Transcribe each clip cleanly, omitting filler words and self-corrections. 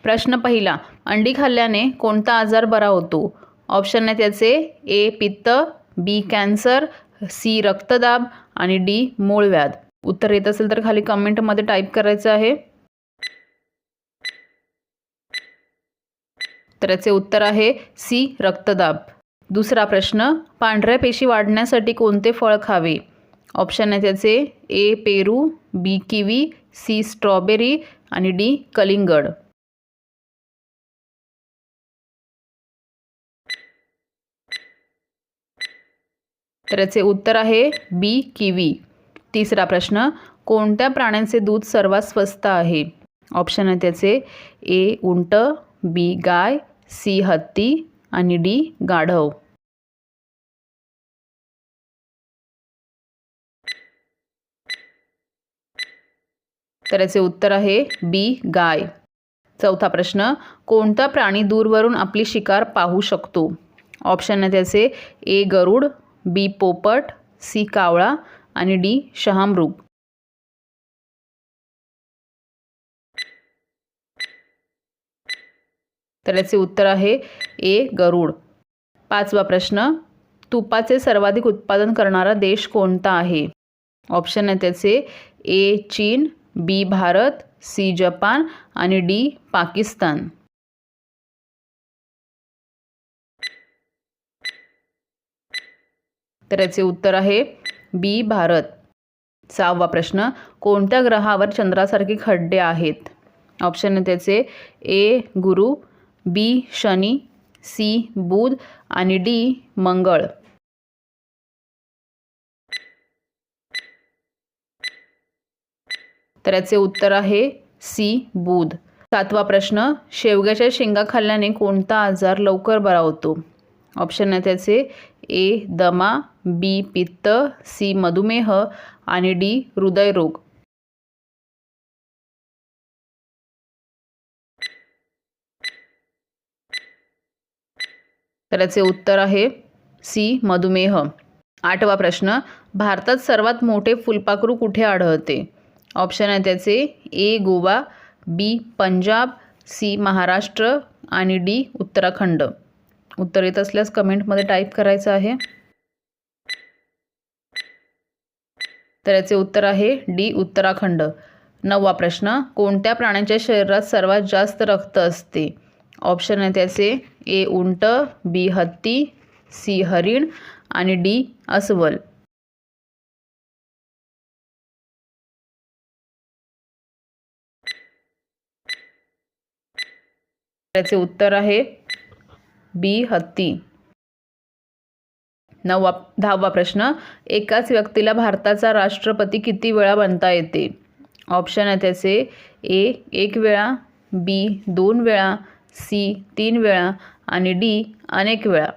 प्रश्न पहिला, अंडी खाल्ल्याने कोणता आजार बरा होतो? ऑप्शन आहे त्याचे ए पित्त, बी कॅन्सर, सी रक्तदाब आणि डी मूळव्याध. उत्तर येत असेल तर खाली कमेंटमध्ये टाईप करायचं आहे. तर याचे उत्तर आहे सी रक्तदाब. दुसरा प्रश्न, पांढऱ्या पेशी वाढण्यासाठी कोणते फळ खावे? ऑप्शन आहे त्याचे ए पेरू, बी किवी, सी स्ट्रॉबेरी आणि डी कलिंगड. तर याचे उत्तर आहे बी किवी. तिसरा प्रश्न, कोणत्या प्राण्यांचे दूध सर्वात स्वस्त आहे? ऑप्शन आहे त्याचे ए उंट, बी गाय, सी हत्ती आणि डी गाढव. तर याचे उत्तर आहे बी गाय. चौथा प्रश्न, कोणता प्राणी दूरवरून आपली शिकार पाहू शकतो? ऑप्शन आहे त्याचे ए गरुड, बी पोपट, सी कावळा आणि डी शहामृग. तर याचे उत्तर आहे ए गरुड. पाचवा प्रश्न, तुपाचे सर्वाधिक उत्पादन करणारा देश कोणता आहे? ऑप्शन आहे त्याचे ए चीन, बी भारत, सी जपान आणि डी पाकिस्तान. तर याचे उत्तर आहे बी भारत. सहावा प्रश्न, कोणत्या ग्रहावर चंद्रासारखे खड्डे आहेत? ऑप्शन आहे त्याचे ए गुरु, बी शनी, सी बुध आणि डी मंगळ. तर याचे उत्तर आहे सी बुध. सातवा प्रश्न, शेवग्याच्या शेंगा खाल्ल्याने कोणता आजार लवकर बरा होतो? ऑप्शन आहे त्याचे ए दमा, बी पित्त, सी मधुमेह आणि डी हृदयरोग. तर याचे उत्तर आहे सी मधुमेह. आठवा प्रश्न, भारतात सर्वात मोठे फुलपाखरू कुठे आढळते? ऑप्शन आहे त्याचे ए गोवा, बी पंजाब, सी महाराष्ट्र आणि डी उत्तराखंड. उत्तर येत असल्यास कमेंटमध्ये टाईप करायचं आहे. तर याचे उत्तर आहे डी उत्तराखंड. नववा प्रश्न, कोणत्या प्राण्याच्या शरीरात सर्वात जास्त रक्त असते? ऑप्शन आहे त्याचे ए उंट, बी हत्ती, सी हरिण आणि डी अस्वल. त्याचे उत्तर आहे बी हत्ती. दहावा प्रश्न, एकाच व्यक्तीला भारताचा राष्ट्रपती किती वेळा बनता येते? ऑप्शन आहे त्याचे ए 1 वेळा, बी 2 वेळा, सी 3 वेळा आणि डी अनेक वेळा.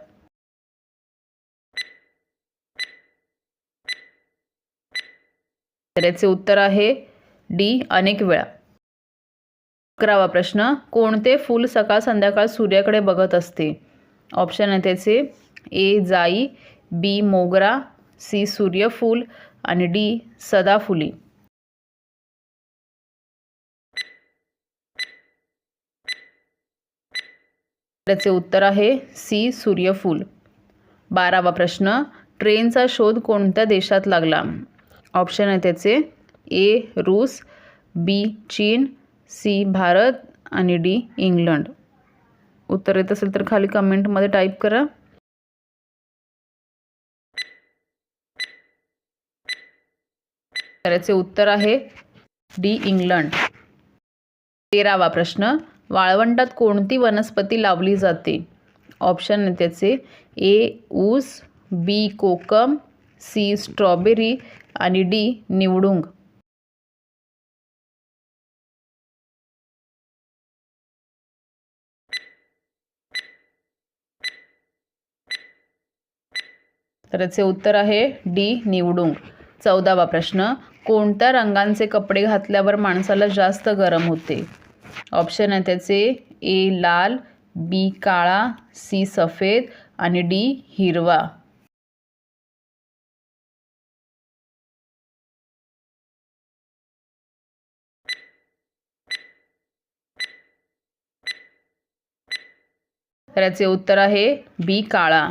तर याचे उत्तर आहे डी अनेक वेळा. 11वा प्रश्न, कोणते फूल सकाळ संध्याकाळ सूर्याकडे बघत असते? ऑप्शन आहे त्याचे ए जाई, बी मोगरा, सी सूर्यफूल आणि डी सदाफुली. त्याचे उत्तर आहे सी सूर्यफूल. 12वा प्रश्न, ट्रेनचा शोध कोणत्या देशात लागला? ऑप्शन आहे त्याचे ए रूस, बी चीन, सी भारत आणि डी इंग्लंड. उत्तर येत असेल तर खाली कमेंटमध्ये टाईप करा. तर याचे उत्तर आहे डी इंग्लंड. 13वा प्रश्न, वाळवंटात कोणती वनस्पती लावली जाते? ऑप्शन आहे त्याचे ए ऊस, बी कोकम, सी स्ट्रॉबेरी आणि डी निवडुंग. तर याचे उत्तर आहे डी निवडुंग. 14वा प्रश्न, कोणत्या रंगांचे कपडे घातल्यावर माणसाला जास्त गरम होते? ऑप्शन आहे त्याचे ए लाल, बी काळा, सी सफेद आणि डी हिरवा. तर याचे उत्तर आहे बी काळा.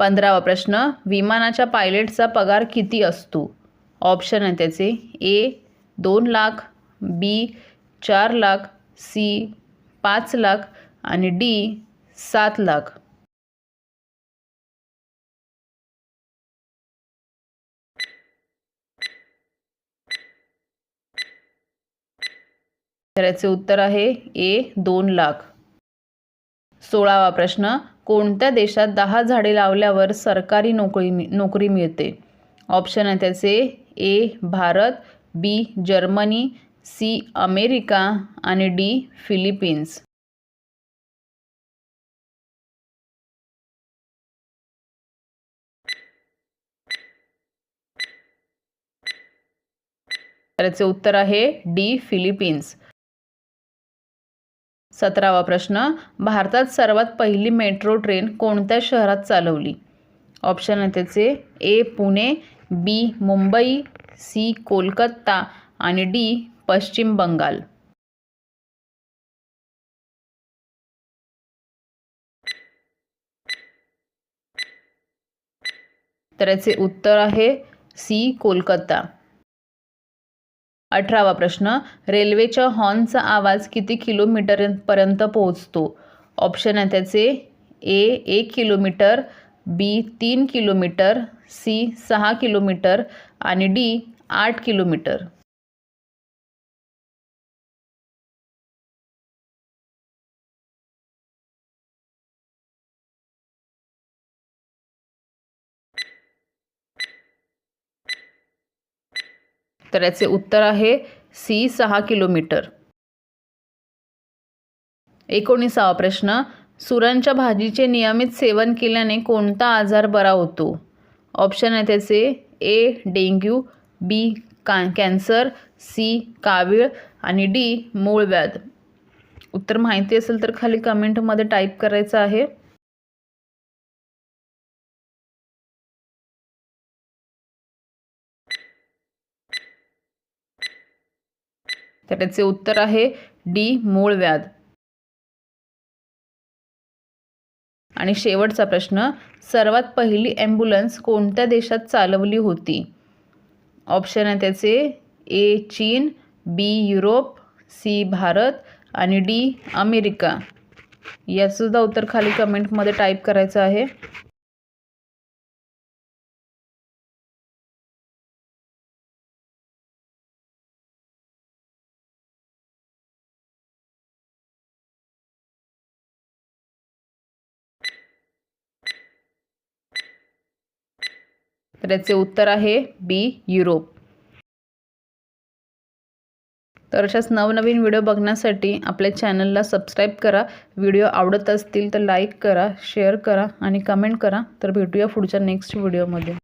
15वा प्रश्न, विमानाच्या पायलटचा पगार किती असतो? ऑप्शन आहे त्याचे ए 2 लाख, बी 4 लाख, सी 5 लाख आणि डी 7 लाख. तर याचे उत्तर आहे ए 2 लाख. 16वा प्रश्न, कोणत्या देशात 10 झाडे लावल्यावर सरकारी नोकरी मिळते? ऑप्शन आहे त्याचे ए भारत, बी जर्मनी, सी अमेरिका आणि डी फिलिपिन्स. त्याचे उत्तर आहे डी फिलिपिन्स. 17वा प्रश्न, भारतात सर्वात पहिली मेट्रो ट्रेन कोणत्या शहरात चालवली? ऑप्शन आहे त्याचे ए पुणे, बी मुंबई, सी कोलकाता आणि डी पश्चिम बंगाल. तर याचे उत्तर आहे सी कोलकाता. 18वा प्रश्न, रेल्वेच्या हॉर्नचा आवाज किती किलोमीटरपर्यंत पोहोचतो? ऑप्शन आहे त्याचे ए 1 किलोमीटर, बी 3 किलोमीटर, सी 6 किलोमीटर आणि डी 8 किलोमीटर. तर याचे उत्तर आहे सी 6 किलोमीटर. 19वा प्रश्न, सुरणच्या भाजीचे नियमित सेवन केल्याने कोणता आजार बरा होतो? ऑप्शन आहे त्याचे ए डेंग्यू, बी कॅन्सर, सी कावीळ आणि डी मूळव्याध. उत्तर माहिती असेल तर खाली कमेंटमध्ये टाईप करायचं आहे. तर त्याचे उत्तर आहे डी मूळव्याध. आणि शेवटचा प्रश्न, सर्वात पहिली ॲम्ब्युलन्स कोणत्या देशात चालवली होती? ऑप्शन आहे त्याचे ए चीन, बी युरोप, सी भारत आणि डी अमेरिका. याचंसुद्धा उत्तर खाली कमेंटमध्ये टाईप करायचं आहे. तर याचे उत्तर आहे बी युरोप. तर अशाच नवनवीन व्हिडिओ बघण्यासाठी आपल्या चॅनलला सबस्क्राईब करा. व्हिडिओ आवडत असतील तर लाईक करा, शेअर करा आणि कमेंट करा. तर भेटूया पुढच्या नेक्स्ट व्हिडिओमध्ये.